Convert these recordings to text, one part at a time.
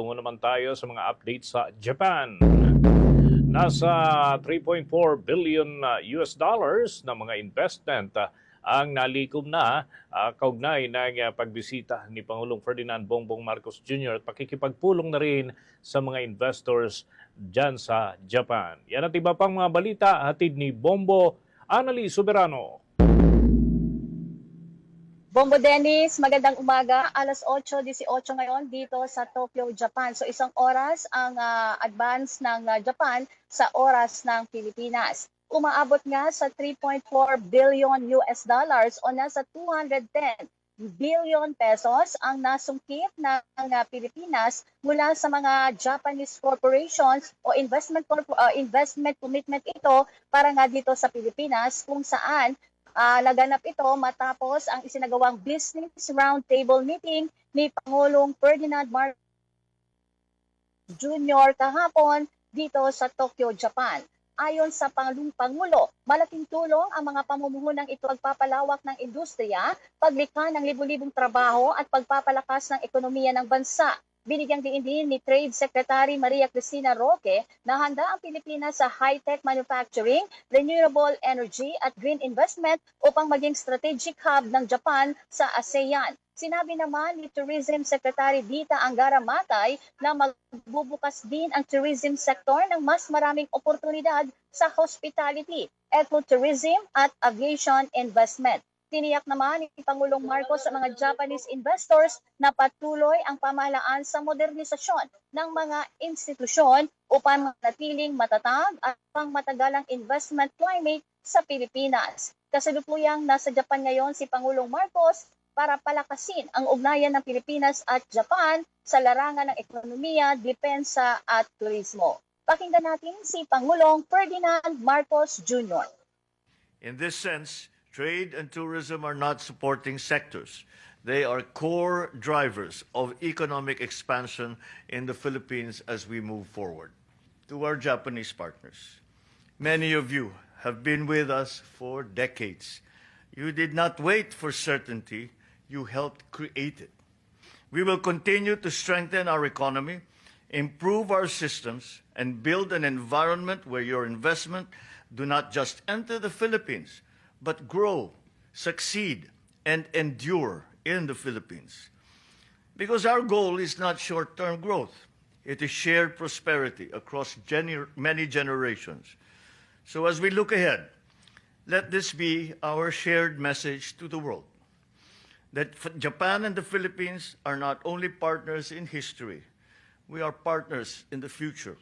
Tungo naman tayo sa mga updates sa Japan. Nasa 3.4 billion US dollars na mga investment ang nalikom na kaugnay ng pagbisita ni Pangulong Ferdinand Bongbong Marcos Jr. at pakikipagpulong na rin sa mga investors dyan sa Japan. Yan at iba pang mga balita hatid ni Bombo Anali Soberano. Bombo Dennis, magandang umaga. Alas 8:18 ngayon dito sa Tokyo, Japan. So isang oras ang advance ng Japan sa oras ng Pilipinas. Umaabot nga sa 3.4 billion US dollars o nasa 210 billion pesos ang nasungkit ng Pilipinas mula sa mga Japanese corporations o investment commitment ito para nga dito sa Pilipinas kung saan naganap ito matapos ang isinagawang business roundtable meeting ni Pangulong Ferdinand Marcos Jr. kahapon dito sa Tokyo, Japan. Ayon sa Pangulo, malaking tulong ang mga pamumuhunang ito pagpapalawak ng industriya, paglikha ng libu-libong trabaho at pagpapalakas ng ekonomiya ng bansa. Binigyang diin din ni Trade Secretary Maria Cristina Roque na handa ang Pilipinas sa high-tech manufacturing, renewable energy at green investment upang maging strategic hub ng Japan sa ASEAN. Sinabi naman ni Tourism Secretary Dita Angara Matay na magbubukas din ang tourism sector ng mas maraming oportunidad sa hospitality, ecotourism at aviation investment. Tiniyak naman ni Pangulong Marcos sa mga Japanese investors na patuloy ang pamahalaan sa modernisasyon ng mga institusyon upang manatiling matatag at pangmatagalang investment climate sa Pilipinas. Kasalukuyang nasa Japan ngayon si Pangulong Marcos para palakasin ang ugnayan ng Pilipinas at Japan sa larangan ng ekonomiya, depensa at turismo. Pakinggan natin si Pangulong Ferdinand Marcos Jr. In this sense, trade and tourism are not supporting sectors. They are core drivers of economic expansion in the Philippines as we move forward. To our Japanese partners, many of you have been with us for decades. You did not wait for certainty, you helped create it. We will continue to strengthen our economy, improve our systems, and build an environment where your investment do not just enter the Philippines, but grow, succeed, and endure in the Philippines. Because our goal is not short-term growth. It is shared prosperity across many generations. So as we look ahead, let this be our shared message to the world, that Japan and the Philippines are not only partners in history, we are partners in the future.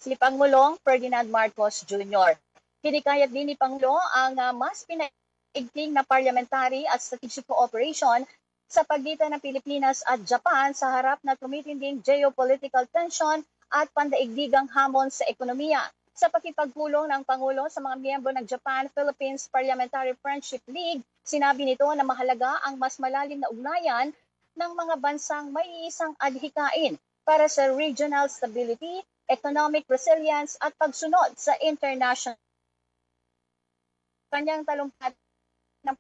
Si Pangulong Ferdinand Marcos Jr. Hinikayat din ni Pangulo ang mas pinaigting na parliamentary at strategic cooperation sa pagitan ng Pilipinas at Japan sa harap na tumitinding geopolitical tension at pandaigdigang hamon sa ekonomiya. Sa pakipagpulong ng Pangulo sa mga miyembro ng Japan-Philippines Parliamentary Friendship League, sinabi nito na mahalaga ang mas malalim na ugnayan ng mga bansang may isang adhikain para sa regional stability, economic resilience at pagsunod sa international. Kanyang talumpati ng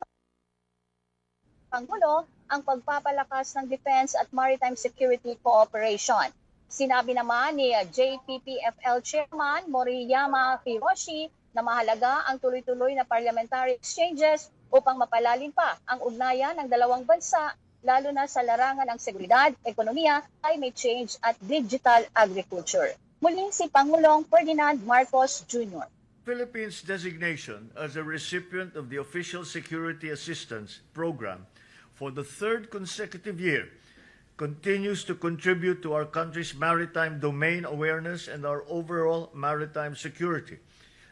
Pangulo ang pagpapalakas ng defense at maritime security cooperation. Sinabi naman ni JPPFL Chairman Moriyama Hiroshi na mahalaga ang tuloy-tuloy na parliamentary exchanges upang mapalalim pa ang ugnayan ng dalawang bansa, lalo na sa larangan ng seguridad, ekonomiya, climate change at digital agriculture. Muli si Pangulong Ferdinand Marcos Jr. Philippines' designation as a recipient of the Official Security Assistance Program for the third consecutive year continues to contribute to our country's maritime domain awareness and our overall maritime security.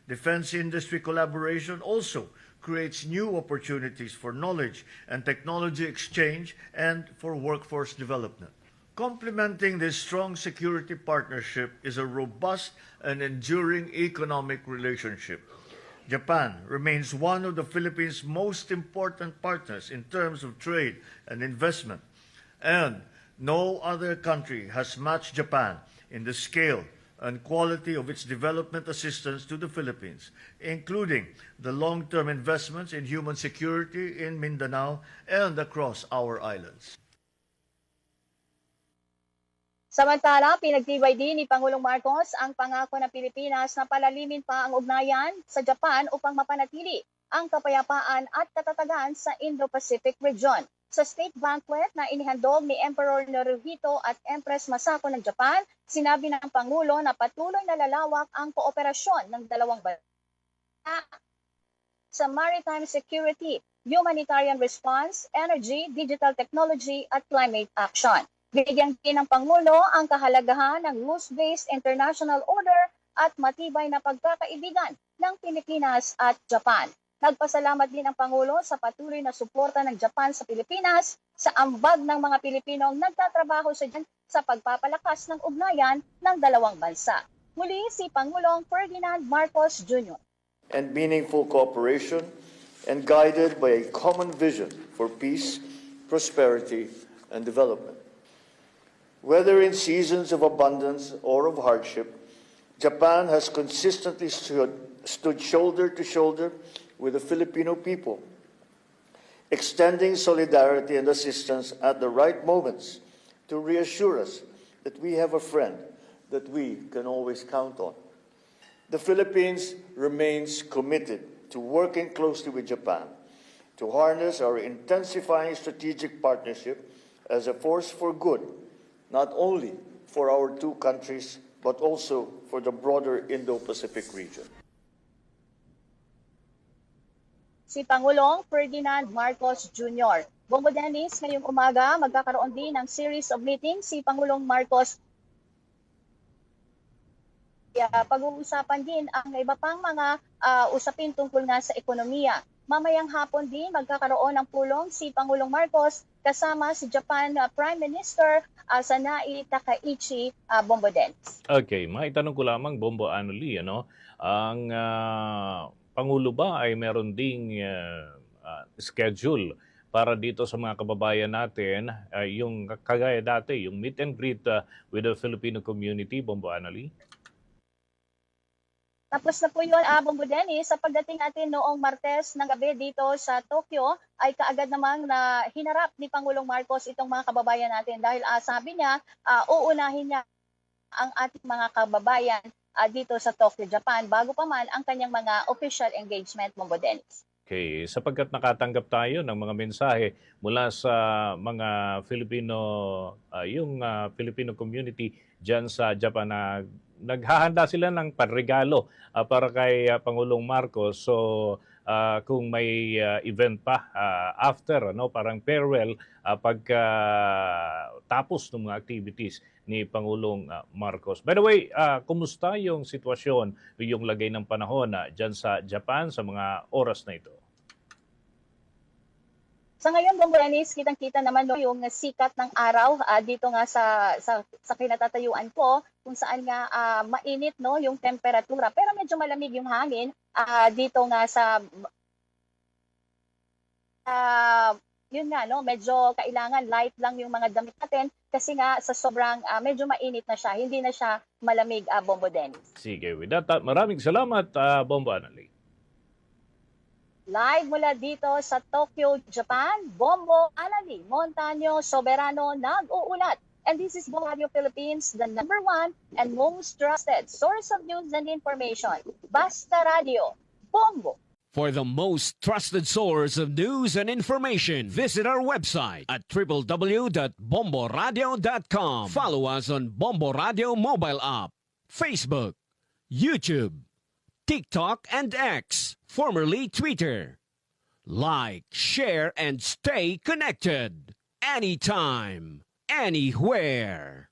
Defense industry collaboration also creates new opportunities for knowledge and technology exchange and for workforce development. Complementing this strong security partnership is a robust and enduring economic relationship. Japan remains one of the Philippines' most important partners in terms of trade and investment, and no other country has matched Japan in the scale and quality of its development assistance to the Philippines, including the long-term investments in human security in Mindanao and across our islands. Samantala, pinagtibay din ni Pangulong Marcos ang pangako ng Pilipinas na palalimin pa ang ugnayan sa Japan upang mapanatili ang kapayapaan at katatagan sa Indo-Pacific region. Sa state banquet na inihandog ni Emperor Naruhito at Empress Masako ng Japan, sinabi ng Pangulo na patuloy na lalawak ang kooperasyon ng dalawang bansa sa maritime security, humanitarian response, energy, digital technology at climate action. Binigyan din ng Pangulo ang kahalagahan ng rules-based international order at matibay na pagkakaibigan ng Pilipinas at Japan. Nagpasalamat din ang Pangulo sa patuloy na suporta ng Japan sa Pilipinas sa ambag ng mga Pilipinong nagtatrabaho sa dyan sa pagpapalakas ng ugnayan ng dalawang bansa. Muli si Pangulong Ferdinand Marcos Jr. And meaningful cooperation and guided by a common vision for peace, prosperity, and development. Whether in seasons of abundance or of hardship, Japan has consistently stood shoulder to shoulder with the Filipino people, extending solidarity and assistance at the right moments to reassure us that we have a friend that we can always count on. The Philippines remains committed to working closely with Japan to harness our intensifying strategic partnership as a force for good, not only for our two countries, but also for the broader Indo-Pacific region. Si Pangulong Ferdinand Marcos Jr. Bongo Dennis, ngayong umaga magkakaroon din ng series of meetings si Pangulong Marcos. Pag-uusapan din ang iba pang mga usapin tungkol nga sa ekonomiya. Mamayang hapon din magkakaroon ng pulong si Pangulong Marcos kasama si Japan Prime Minister Sanai Takaichi Bongo Dennis. Okay, maitanong ko lamang, Bombo Anoli, ang Pangulo ba ay meron ding schedule para dito sa mga kababayan natin, yung kagaya dati, yung meet and greet with the Filipino community, Bombo Anoli? Tapos na po yun, Bongo Dennis, sa pagdating natin noong Martes ng gabi dito sa Tokyo, ay kaagad namang na hinarap ni Pangulong Marcos itong mga kababayan natin dahil sabi niya, uunahin niya ang ating mga kababayan dito sa Tokyo, Japan, bago pa man ang kanyang mga official engagement, Bongo Dennis. Okay, sapagkat nakatanggap tayo ng mga mensahe mula sa mga Filipino, yung Filipino community dyan sa Japan na naghahanda sila ng panregalo para kay Pangulong Marcos. So kung may event pa after, parang farewell pagka tapos ng mga activities ni Pangulong Marcos. By the way, kumusta yung sitwasyon, yung lagay ng panahon dyan sa Japan sa mga oras na ito? Sa ngayon, Bongo Dennis, kitang-kita naman yung sikat ng araw dito nga sa kinatatayuan ko, kung saan nga mainit yung temperatura. Pero medyo malamig yung hangin dito nga sa yun nga, medyo kailangan light lang yung mga damit natin kasi nga sa sobrang medyo mainit na siya, hindi na siya malamig, Bongo Dennis. Sige, with that, maraming salamat, Bombo Anali. Live mula dito sa Tokyo, Japan, Bombo Anali, Montaño Soberano nag-uulat. And this is Bombo Radio Philippines, the #1 and most trusted source of news and information. Basta Radio, Bombo. For the most trusted source of news and information, visit our website at www.bomboradio.com. Follow us on Bombo Radio mobile app, Facebook, YouTube, TikTok, and X, formerly Twitter. Like, share, and stay connected. Anytime, anywhere.